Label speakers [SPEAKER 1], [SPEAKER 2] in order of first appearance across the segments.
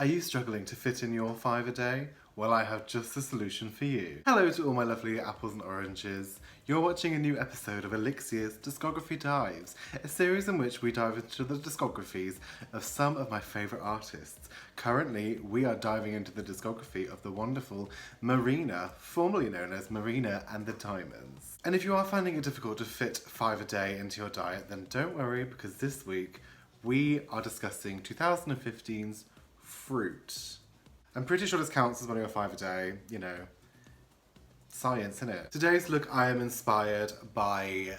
[SPEAKER 1] Are you struggling to fit in your 5 a day? Well, I have just the solution for you. Hello to all my lovely apples and oranges. You're watching a new episode of ElliXia's Discography Dives, a series in which we dive into the discographies of some of my favourite artists. Currently, we are diving into the discography of the wonderful Marina, formerly known as Marina and the Diamonds. And if you are finding it difficult to fit 5 a day into your diet, then don't worry, because this week we are discussing 2015's Froot. I'm pretty sure this counts as one of your 5 a day, you know, science, innit? Today's look, I am inspired by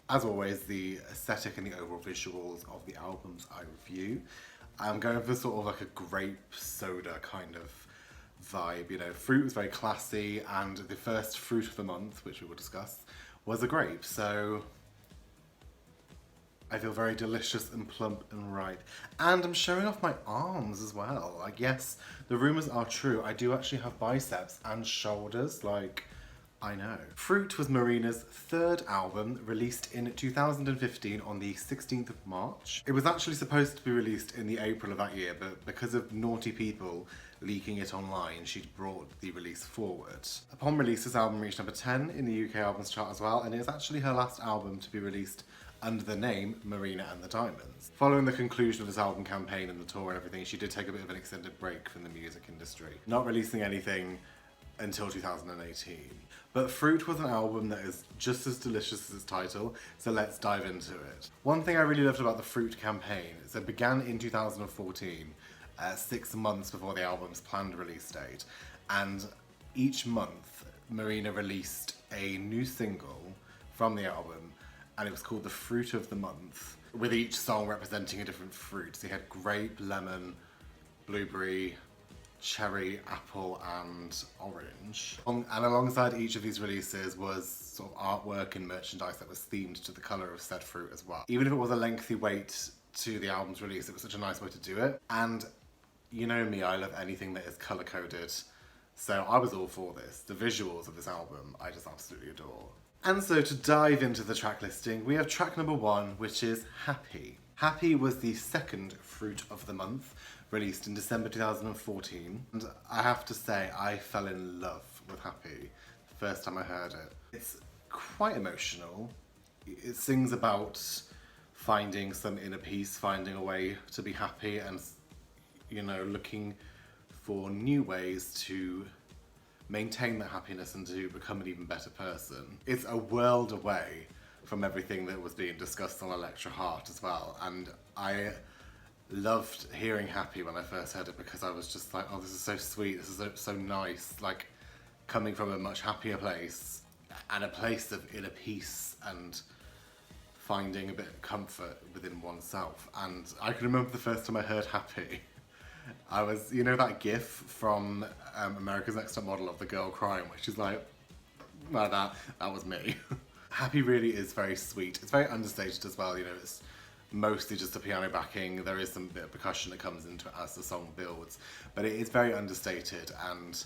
[SPEAKER 1] as always, the aesthetic and the overall visuals of the albums I review. I'm going for sort of like a grape soda kind of vibe, you know. Froot was very classy, and the first fruit of the month, which we will discuss, was a grape, so I feel very delicious and plump and ripe. And I'm showing off my arms as well. Like, yes, the rumours are true. I do actually have biceps and shoulders, like, I know. Froot was Marina's third album, released in 2015 on the 16th of March. It was actually supposed to be released in the April of that year, but because of naughty people leaking it online, she'd brought the release forward. Upon release, this album reached number 10 in the UK albums chart as well, and it is actually her last album to be released under the name Marina and the Diamonds. Following the conclusion of this album campaign and the tour and everything, she did take a bit of an extended break from the music industry, not releasing anything until 2018. But Froot was an album that is just as delicious as its title, so let's dive into it. One thing I really loved about the Froot campaign is it began in 2014, 6 months before the album's planned release date, and each month Marina released a new single from the album, and it was called the Fruit of the Month, with each song representing a different fruit. So you had grape, lemon, blueberry, cherry, apple, and orange. And alongside each of these releases was sort of artwork and merchandise that was themed to the colour of said fruit as well. Even if it was a lengthy wait to the album's release, it was such a nice way to do it. And you know me, I love anything that is colour-coded, so I was all for this. The visuals of this album, I just absolutely adore. And so to dive into the track listing, we have track number 1, which is Happy. Happy was the second Fruit of the Month, released in December 2014. And I have to say, I fell in love with Happy the first time I heard it. It's quite emotional. It sings about finding some inner peace, finding a way to be happy, and, you know, looking for new ways to maintain that happiness and to become an even better person. It's a world away from everything that was being discussed on ElliXia Heart as well, and I loved hearing Happy when I first heard it, because I was just like, oh, this is so sweet, this is so nice, like coming from a much happier place and a place of inner peace and finding a bit of comfort within oneself. And I can remember the first time I heard Happy, I was, you know that gif from America's Next Top Model of the girl crying, which is like that was me. Happy really is very sweet. It's very understated as well, you know, it's mostly just a piano backing. There is some bit of percussion that comes into it as the song builds, but it is very understated, and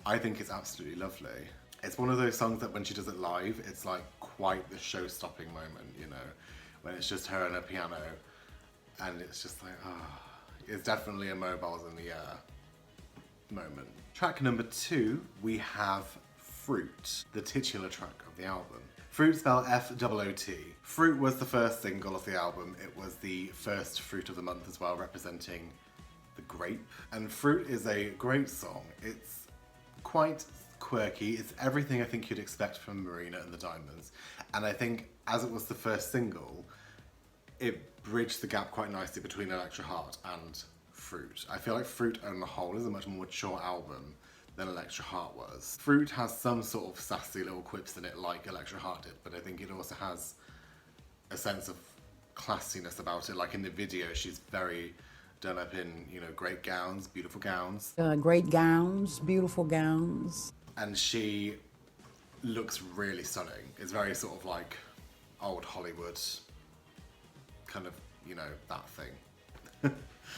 [SPEAKER 1] I think it's absolutely lovely. It's one of those songs that when she does it live, it's like quite the show-stopping moment, you know, when it's just her and her piano, and it's just like, ah. It's definitely a mobiles in the air moment. Track number 2, we have Froot, the titular track of the album. Froot spelled F-O-O-T. Froot was the first single of the album. It was the first Fruit of the Month as well, representing the grape. And Froot is a great song. It's quite quirky. It's everything I think you'd expect from Marina and the Diamonds. And I think as it was the first single, it bridged the gap quite nicely between ElliXia Heart and Froot. I feel like Froot on the whole is a much more mature album than ElliXia Heart was. Froot has some sort of sassy little quips in it like ElliXia Heart did, but I think it also has a sense of classiness about it. Like in the video, she's very done up in, you know, great gowns, beautiful gowns.
[SPEAKER 2] Great gowns, beautiful gowns. And
[SPEAKER 1] she looks really stunning. It's very sort of like old Hollywood, kind of, you know, that thing.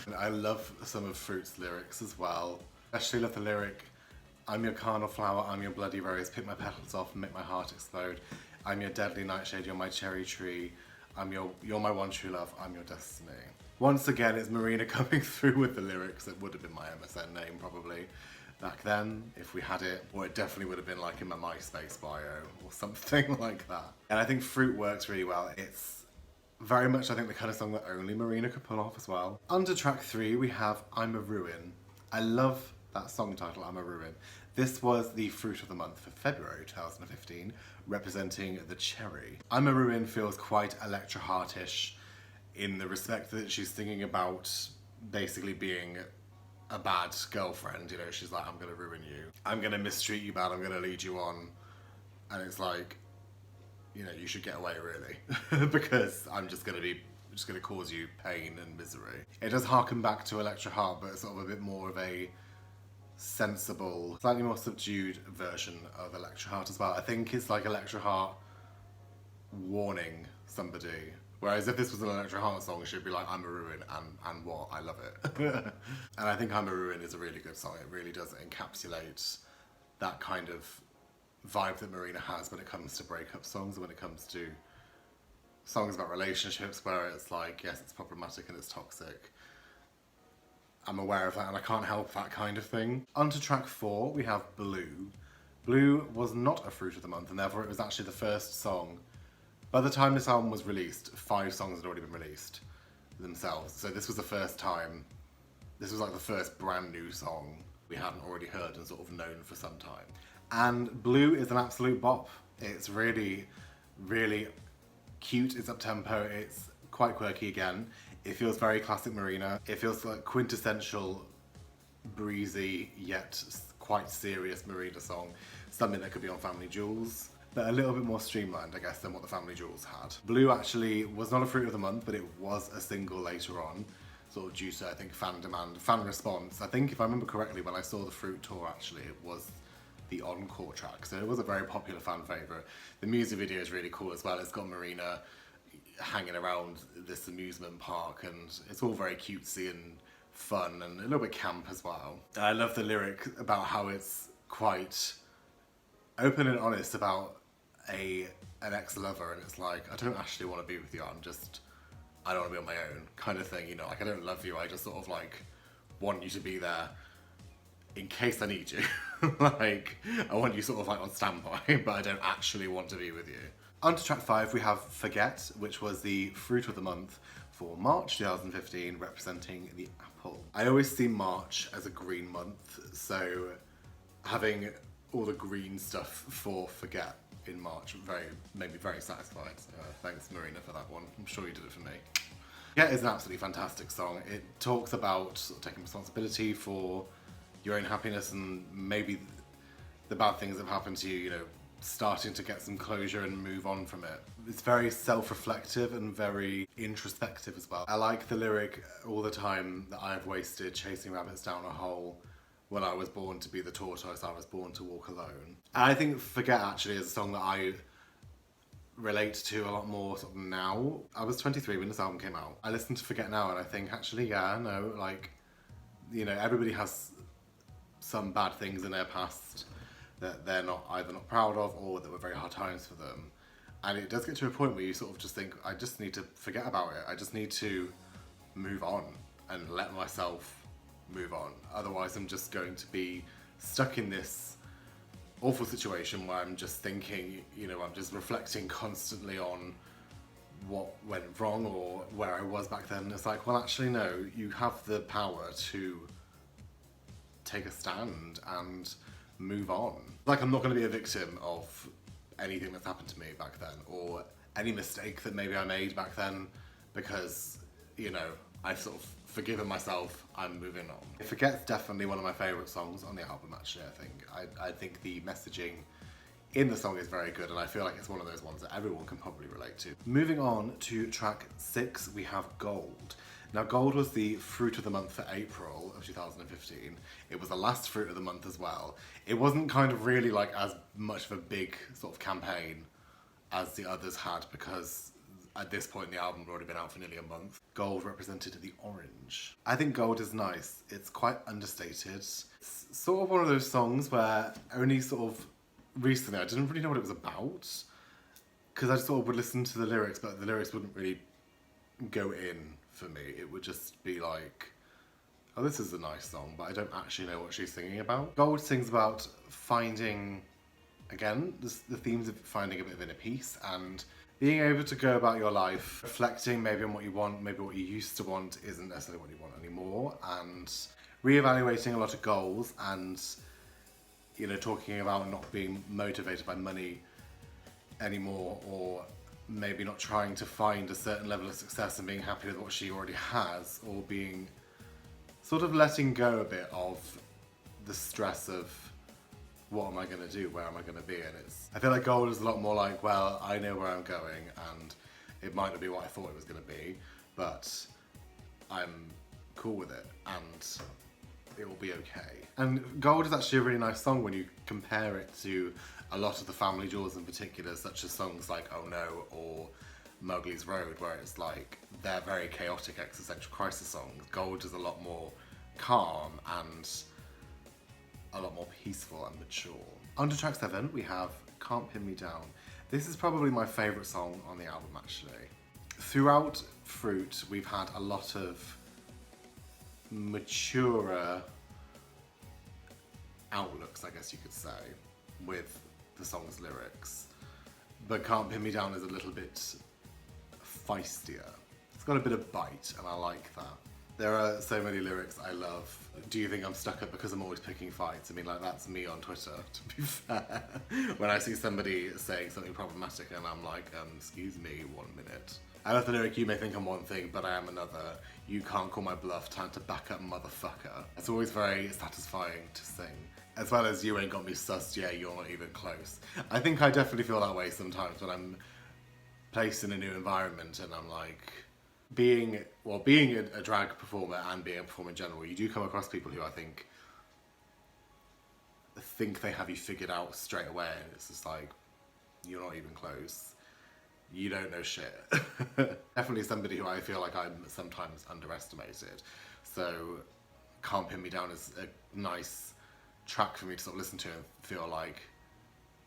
[SPEAKER 1] And I love some of Froot's lyrics as well. I especially love the lyric, I'm your carnal flower, I'm your bloody rose, pick my petals off and make my heart explode. I'm your deadly nightshade, you're my cherry tree. You're my one true love, I'm your destiny. Once again, it's Marina coming through with the lyrics. It would have been my MSN name probably back then if we had it, or it definitely would have been like in my MySpace bio or something like that. And I think Froot works really well. It's very much, I think, the kind of song that only Marina could pull off as well. Under track 3, we have I'm a Ruin. I love that song title, I'm a Ruin. This was the Fruit of the Month for February 2015, representing the cherry. I'm a Ruin feels quite Electra Heart-ish in the respect that she's singing about basically being a bad girlfriend. You know, she's like, I'm gonna ruin you. I'm gonna mistreat you bad, I'm gonna lead you on. And it's like, you know, you should get away really, because I'm just gonna cause you pain and misery. It does harken back to Electra Heart, but it's sort of a bit more of a sensible, slightly more subdued version of Electra Heart as well. I think it's like Electra Heart warning somebody. Whereas if this was an Electra Heart song, she'd be like, I'm a Ruin, and what? I love it. And I think I'm a Ruin is a really good song. It really does encapsulate that kind of vibe that Marina has when it comes to breakup songs, and when it comes to songs about relationships where it's like, yes, it's problematic and it's toxic. I'm aware of that and I can't help that kind of thing. Onto track 4, we have Blue. Blue was not a Fruit of the Month, and therefore it was actually the first song. By the time this album was released, 5 songs had already been released themselves. So this was the first time, this was like the first brand new song we hadn't already heard and sort of known for some time. And Blue is an absolute bop. It's really, really cute, it's up-tempo, it's quite quirky again. It feels very classic Marina. It feels like quintessential, breezy, yet quite serious Marina song. Something that could be on Family Jewels, but a little bit more streamlined, I guess, than what the Family Jewels had. Blue actually was not a Fruit of the Month, but it was a single later on, sort of due to, I think, fan demand, fan response. I think, if I remember correctly, when I saw the Fruit tour, actually, it was the encore track, so it was a very popular fan favourite. The music video is really cool as well. It's got Marina hanging around this amusement park, and it's all very cutesy and fun and a little bit camp as well. I love the lyric about how it's quite open and honest about an ex-lover, and it's like, I don't actually want to be with you, I don't want to be on my own kind of thing, you know, like I don't love you, I just sort of like want you to be there in case I need you. Like, I want you sort of like on standby, but I don't actually want to be with you. On to track 5, we have Forget, which was the Fruit of the Month for March 2015, representing the apple. I always see March as a green month, so having all the green stuff for Forget in March made me very satisfied. So, thanks Marina for that one. I'm sure you did it for me. Forget is an absolutely fantastic song. It talks about sort of taking responsibility for your own happiness and maybe the bad things that have happened to you, you know, starting to get some closure and move on from it. It's very self-reflective and very introspective as well. I like the lyric, all the time that I've wasted chasing rabbits down a hole, when I was born to be the tortoise, I was born to walk alone. And I think Forget actually is a song that I relate to a lot more sort of now. I was 23 when this album came out. I listen to Forget now and I think, actually, yeah, no, like, you know, everybody has some bad things in their past that they're either not proud of or that were very hard times for them. And it does get to a point where you sort of just think, I just need to forget about it. I just need to move on and let myself move on. Otherwise I'm just going to be stuck in this awful situation where I'm just thinking, you know, I'm just reflecting constantly on what went wrong or where I was back then. It's like, well, actually, no, you have the power to take a stand and move on. Like, I'm not going to be a victim of anything that's happened to me back then or any mistake that maybe I made back then, because, you know, I've sort of forgiven myself, I'm moving on. Forget's definitely one of my favourite songs on the album, actually, I think. I think the messaging in the song is very good, and I feel like it's one of those ones that everyone can probably relate to. Moving on to track 6, we have Gold. Now, Gold was the Fruit of the Month for April of 2015. It was the last Fruit of the Month as well. It wasn't kind of really like as much of a big sort of campaign as the others had, because at this point the album had already been out for nearly a month. Gold represented the orange. I think Gold is nice. It's quite understated. It's sort of one of those songs where only sort of recently I didn't really know what it was about, because I just sort of would listen to the lyrics, but the lyrics wouldn't really go in for me. It would just be like, oh, this is a nice song, but I don't actually know what she's singing about. Gold sings about finding, again, the themes of finding a bit of inner peace and being able to go about your life, reflecting maybe on what you want, maybe what you used to want isn't necessarily what you want anymore, and reevaluating a lot of goals and, you know, talking about not being motivated by money anymore, or maybe not trying to find a certain level of success and being happy with what she already has, or being sort of letting go a bit of the stress of what am I going to do, where am I going to be, and I feel like Gold is a lot more like, well, I know where I'm going and it might not be what I thought it was going to be, but I'm cool with it and it will be okay. And Gold is actually a really nice song when you compare it to a lot of the family jewels in particular, such as songs like Oh No or Mowgli's Road, where it's like, they're very chaotic existential crisis songs. Gold is a lot more calm and a lot more peaceful and mature. On to track 7, we have Can't Pin Me Down. This is probably my favourite song on the album, actually. Throughout Froot, we've had a lot of maturer outlooks, I guess you could say, with the song's lyrics. But Can't Pin Me Down is a little bit feistier. It's got a bit of bite, and I like that. There are so many lyrics I love. Do you think I'm stuck up because I'm always picking fights? I mean, like, that's me on Twitter, to be fair. When I see somebody saying something problematic and I'm like, excuse me, 1 minute. I love the lyric, you may think I'm one thing, but I am another. You can't call my bluff, time to back up, motherfucker. It's always very satisfying to sing. As well as you ain't got me sussed, yeah, you're not even close. I think I definitely feel that way sometimes when I'm placed in a new environment and I'm like, being a drag performer and being a performer in general, you do come across people who I think they have you figured out straight away, and it's just like, you're not even close. You don't know shit. Definitely somebody who I feel like I'm sometimes underestimated. So Can't Pin Me Down is a nice track for me to sort of listen to and feel like,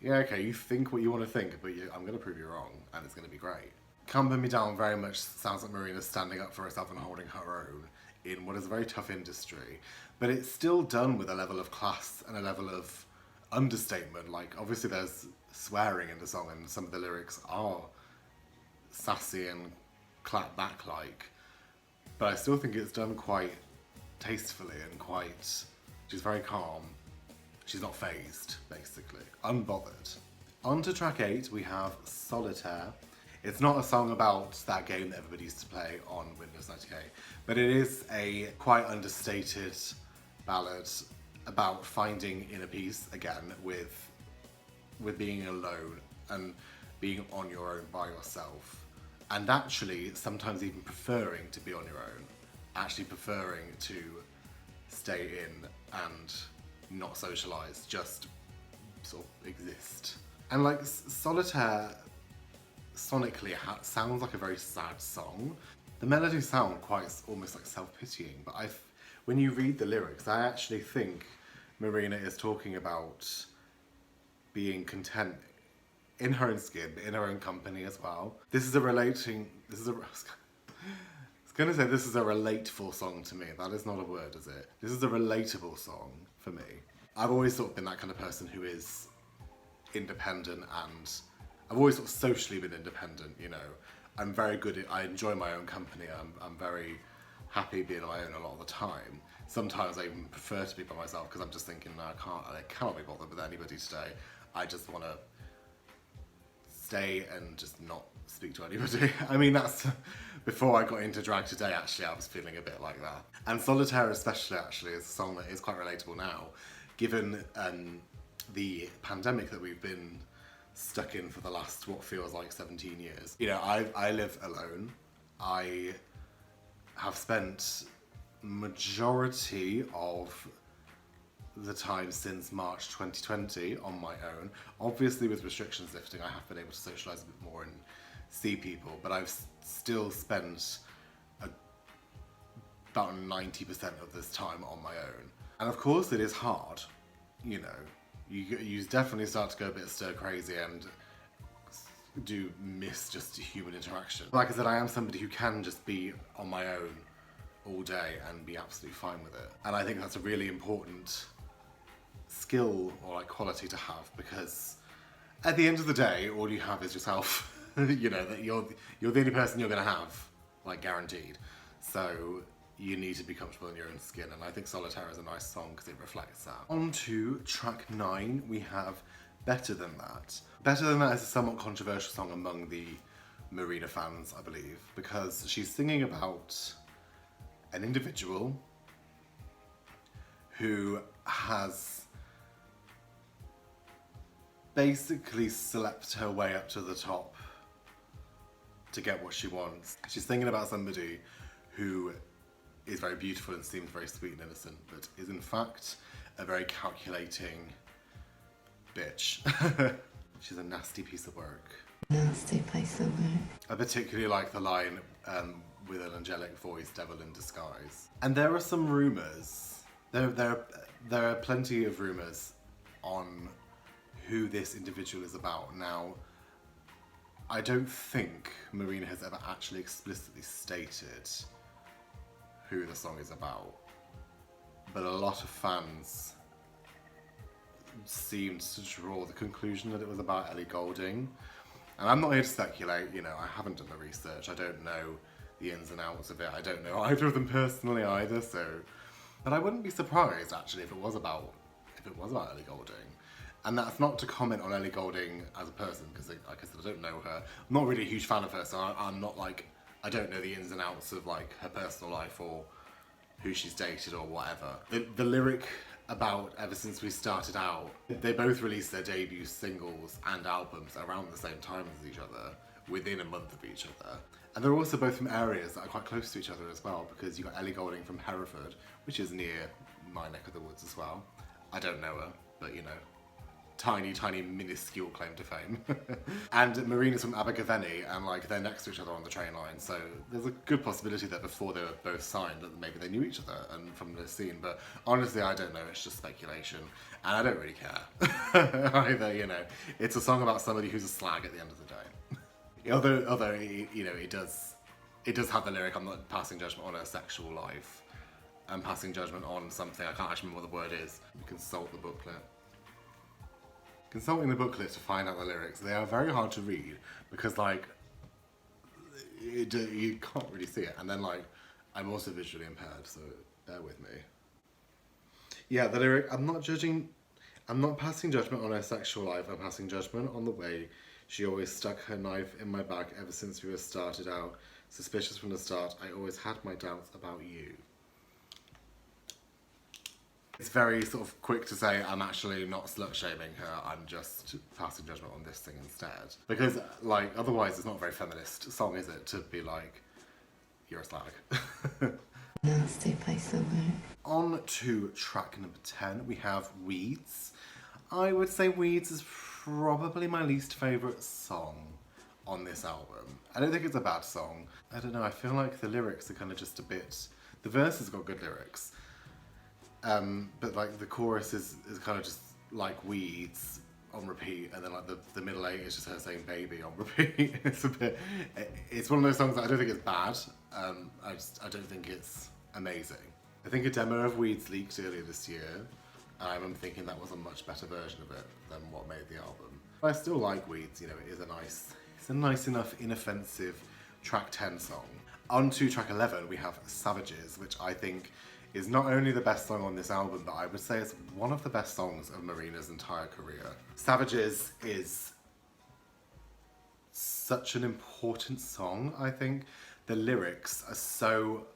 [SPEAKER 1] yeah, okay, you think what you want to think, but I'm going to prove you wrong, and it's going to be great. Can't Pin Me Down very much sounds like Marina standing up for herself and holding her own in what is a very tough industry, but it's still done with a level of class and a level of understatement. Like, obviously there's swearing in the song and some of the lyrics are sassy and clap back like, but I still think it's done quite tastefully and she's very calm. She's not phased, basically. Unbothered. On to track 8, we have Solitaire. It's not a song about that game that everybody used to play on Windows 98, but it is a quite understated ballad about finding inner peace, again, with being alone and being on your own by yourself. And actually, sometimes even preferring to be on your own. Actually preferring to stay in and not socialise, just sort of exist. And like, Solitaire sonically sounds like a very sad song. The melodies sound quite almost like self-pitying, but when you read the lyrics, I actually think Marina is talking about being content in her own skin, but in her own company as well. This is a relatable song to me. That is not a word, is it? This is a relatable song for me. I've always sort of been that kind of person who is independent, and I've always sort of socially been independent, you know. I'm very good I enjoy my own company. I'm very happy being on my own a lot of the time. Sometimes I even prefer to be by myself because I'm just thinking, no, I cannot be bothered with anybody today. I just want to stay and just not speak to anybody. I mean, that's before I got into drag today, actually, I was feeling a bit like that. And Solitaire especially, actually, is a song that is quite relatable now, given the pandemic that we've been stuck in for the last, what feels like 17 years. You know, I live alone. I have spent majority of the time since March 2020 on my own. Obviously with restrictions lifting, I have been able to socialise a bit more and see people, but I've still spent about 90% of this time on my own. And of course it is hard, you know. You definitely start to go a bit stir crazy and do miss just human interaction. Like I said, I am somebody who can just be on my own all day and be absolutely fine with it. And I think that's a really important skill or like quality to have, because at the end of the day, all you have is yourself. You know, that you're the only person you're gonna have, like guaranteed. So you need to be comfortable in your own skin, and I think Solitaire is a nice song because it reflects that. On to track 9, we have Better Than That. Better Than That is a somewhat controversial song among the Marina fans, I believe, because she's singing about an individual who has basically slept her way up to the top to get what she wants. She's thinking about somebody who is very beautiful and seems very sweet and innocent, but is in fact a very calculating bitch. She's a nasty piece of work.
[SPEAKER 3] Nasty piece of work.
[SPEAKER 1] I particularly like the line with an angelic voice, devil in disguise. And there are some rumours, there are plenty of rumours on who this individual is about. Now, I don't think Marina has ever actually explicitly stated who the song is about, but a lot of fans seemed to draw the conclusion that it was about Ellie Goulding. And I'm not here to speculate, you know, I haven't done the research, I don't know the ins and outs of it, I don't know either of them personally either, so... But I wouldn't be surprised, actually, if it was about Ellie Goulding. And that's not to comment on Ellie Goulding as a person, because like I said, I don't know her. I'm not really a huge fan of her, so I'm not like, I don't know the ins and outs of like her personal life or who she's dated or whatever. The lyric about Ever Since We Started Out, they both released their debut singles and albums around the same time as each other, within a month of each other. And they're also both from areas that are quite close to each other as well, because you got Ellie Goulding from Hereford, which is near my neck of the woods as well. I don't know her, but you know, tiny, minuscule claim to fame. And Marina's from Abergavenny, and like they're next to each other on the train line, so there's a good possibility that before they were both signed that maybe they knew each other and from the scene, but honestly I don't know, it's just speculation, and I don't really care either, you know. It's a song about somebody who's a slag at the end of the day. although you know, it does have the lyric, I'm not passing judgment on her sexual life, I'm passing judgment on something, I can't actually remember what the word is. You consult the booklet. Consulting the booklet to find out the lyrics, they are very hard to read because like you can't really see it, and then like I'm also visually impaired, so bear with me. Yeah, the lyric, I'm not passing judgment on her sexual life, I'm passing judgment on the way she always stuck her knife in my back ever since we were started out. Suspicious from the start, I always had my doubts about you. It's very sort of quick to say I'm actually not slut-shaming her, I'm just passing judgment on this thing instead. Because, like, otherwise it's not a very feminist song, is it? To be like, you're a slag.
[SPEAKER 3] Nasty piece of work.
[SPEAKER 1] On to track number 10, we have Weeds. I would say Weeds is probably my least favourite song on this album. I don't think it's a bad song. I don't know, I feel like the lyrics are kind of just a bit... The verse has got good lyrics. But like the chorus is kind of just like Weeds on repeat, and then like the middle eight is just her saying baby on repeat. It's one of those songs that I don't think it's bad. I don't think it's amazing. I think a demo of Weeds leaked earlier this year, and I remember thinking that was a much better version of it than what made the album. But I still like Weeds, you know, it's a nice enough inoffensive track 10 song. On to track 11 we have Savages, which I think is not only the best song on this album, but I would say it's one of the best songs of Marina's entire career. Savages is such an important song, I think. The lyrics are so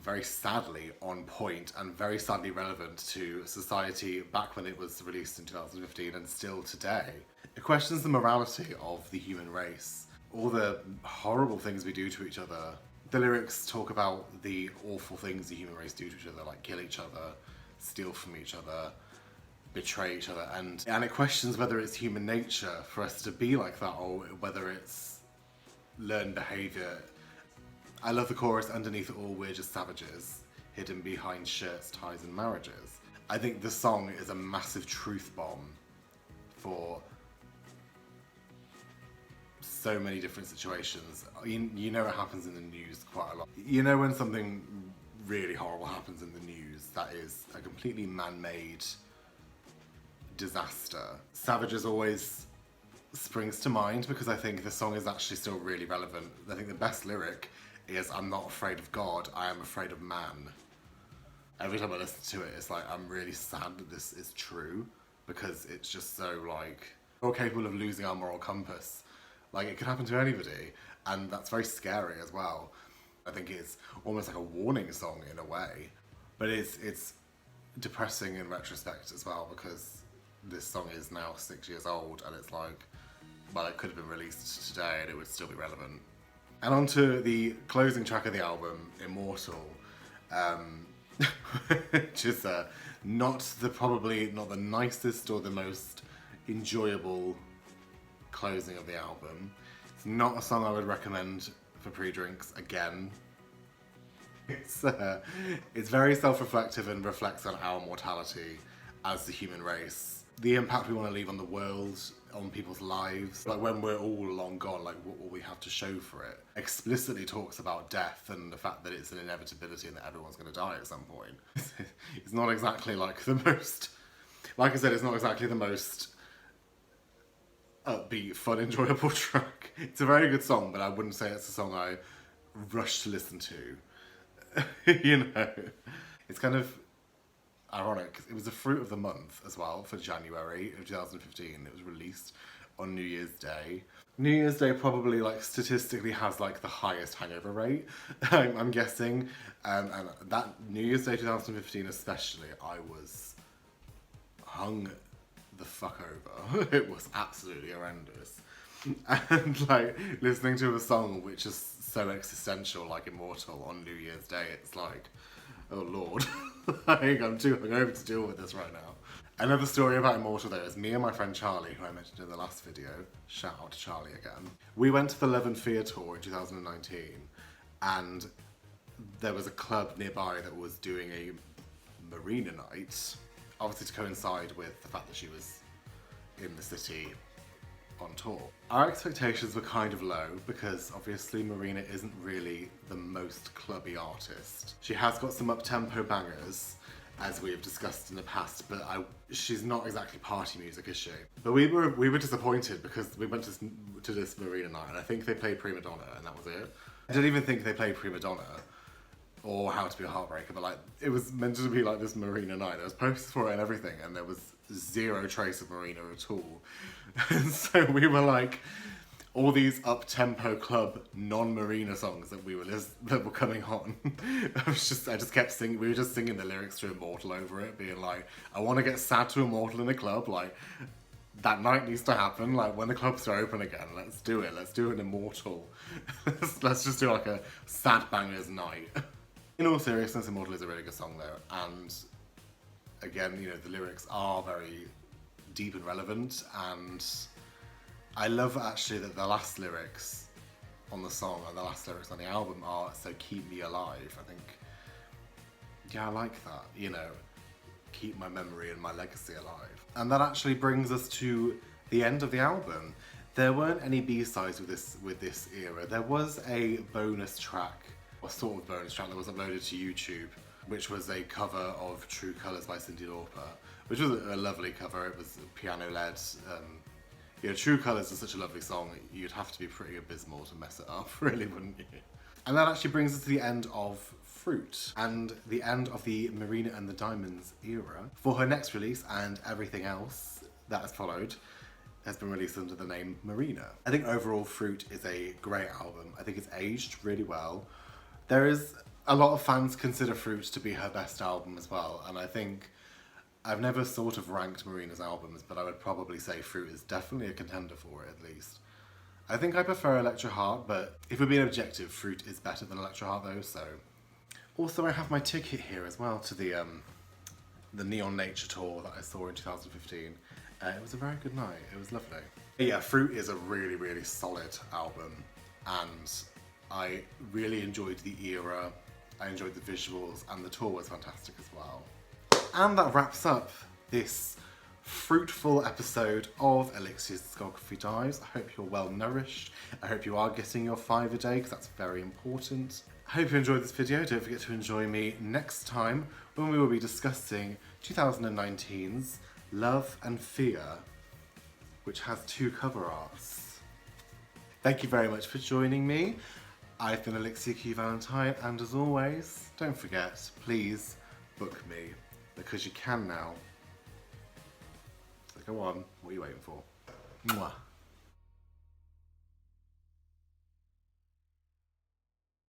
[SPEAKER 1] very sadly on point and very sadly relevant to society back when it was released in 2015 and still today. It questions the morality of the human race, all the horrible things we do to each other. The lyrics talk about the awful things the human race do to each other, like kill each other, steal from each other, betray each other, and it questions whether it's human nature for us to be like that or whether it's learned behaviour. I love the chorus, underneath it all we're just savages, hidden behind shirts, ties and marriages. I think the song is a massive truth bomb for so many different situations. You know it happens in the news quite a lot. You know when something really horrible happens in the news that is a completely man-made disaster. Savages always springs to mind because I think the song is actually still really relevant. I think the best lyric is, "I'm not afraid of God, I am afraid of man." Every time I listen to it, it's like, I'm really sad that this is true because it's just so like, we're capable of losing our moral compass. Like, it could happen to anybody, and that's very scary as well. I think it's almost like a warning song in a way, but it's depressing in retrospect as well because this song is now 6 years old and it's like, well, it could have been released today and it would still be relevant. And on to the closing track of the album, Immortal, which is probably not the nicest or the most enjoyable closing of the album. It's not a song I would recommend for pre-drinks again. It's very self-reflective and reflects on our mortality as the human race. The impact we want to leave on the world, on people's lives. Like when we're all long gone, like what will we have to show for it? Explicitly talks about death and the fact that it's an inevitability and that everyone's going to die at some point. It's not exactly like the most, like I said, it's not exactly the most upbeat, fun, enjoyable track. It's a very good song, but I wouldn't say it's a song I rush to listen to. You know, it's kind of ironic. It was the fruit of the month as well for January of 2015. It was released on New Year's Day. New Year's Day probably like statistically has like the highest hangover rate, I'm guessing. And that New Year's Day 2015 especially, I was hung the fuck over. It was absolutely horrendous. And like listening to a song which is so existential like Immortal on New Year's Day, it's like, oh lord. Like, I'm too hungover to deal with this right now. Another story about Immortal though is me and my friend Charlie, who I mentioned in the last video, shout out to Charlie again. We went to the Love and Fear tour in 2019 and there was a club nearby that was doing a Marina night, obviously to coincide with the fact that she was in the city on tour. Our expectations were kind of low because obviously Marina isn't really the most clubby artist. She has got some up-tempo bangers, as we have discussed in the past, but she's not exactly party music, is she? But we were disappointed because we went to this Marina night and I think they played Prima Donna and that was it. I didn't even think they played Prima Donna or How to Be a Heartbreaker, but like it was meant to be like this Marina night. There was posters for it and everything and there was zero trace of Marina at all. And so we were like, all these up-tempo club non-Marina songs that were coming on. I just kept singing. We were just singing the lyrics to Immortal over it, being like, I want to get sad to Immortal in the club. Like that night needs to happen. Like when the clubs are open again, let's do it. Let's do an Immortal. Let's just do like a sad bangers night. In all seriousness, Immortal is a really good song though, and again, you know, the lyrics are very deep and relevant, and I love actually that the last lyrics on the song and the last lyrics on the album are "so keep me alive." I think, yeah, I like that, you know, keep my memory and my legacy alive. And that actually brings us to the end of the album. There weren't any B-sides with this era. There was a bonus track, or sort of bonus track that was uploaded to YouTube, which was a cover of True Colours by Cyndi Lauper, which was a lovely cover. It was piano-led. You know, True Colours is such a lovely song, you'd have to be pretty abysmal to mess it up, really, wouldn't you? And that actually brings us to the end of Froot, and the end of the Marina and the Diamonds era. For her next release, and everything else that has followed, has been released under the name Marina. I think overall Froot is a great album. I think it's aged really well. There is a lot of fans consider Froot to be her best album as well, and I think I've never sort of ranked Marina's albums, but I would probably say Froot is definitely a contender for it, at least. I think I prefer Electra Heart, but if we're being objective, Froot is better than Electra Heart though, so. Also, I have my ticket here as well to the Neon Nature tour that I saw in 2015. It was a very good night, it was lovely. But yeah, Froot is a really, really solid album, and I really enjoyed the era, I enjoyed the visuals, and the tour was fantastic as well. And that wraps up this fruitful episode of ElliXia's Discography Dives. I hope you're well nourished. I hope you are getting your 5 a day because that's very important. I hope you enjoyed this video. Don't forget to enjoy me next time when we will be discussing 2019's Love and Fear, which has 2 cover arts. Thank you very much for joining me. I've been ElliXia Q Valentine, and as always, don't forget, please book me, because you can now. So go on, what are you waiting for? Mwah.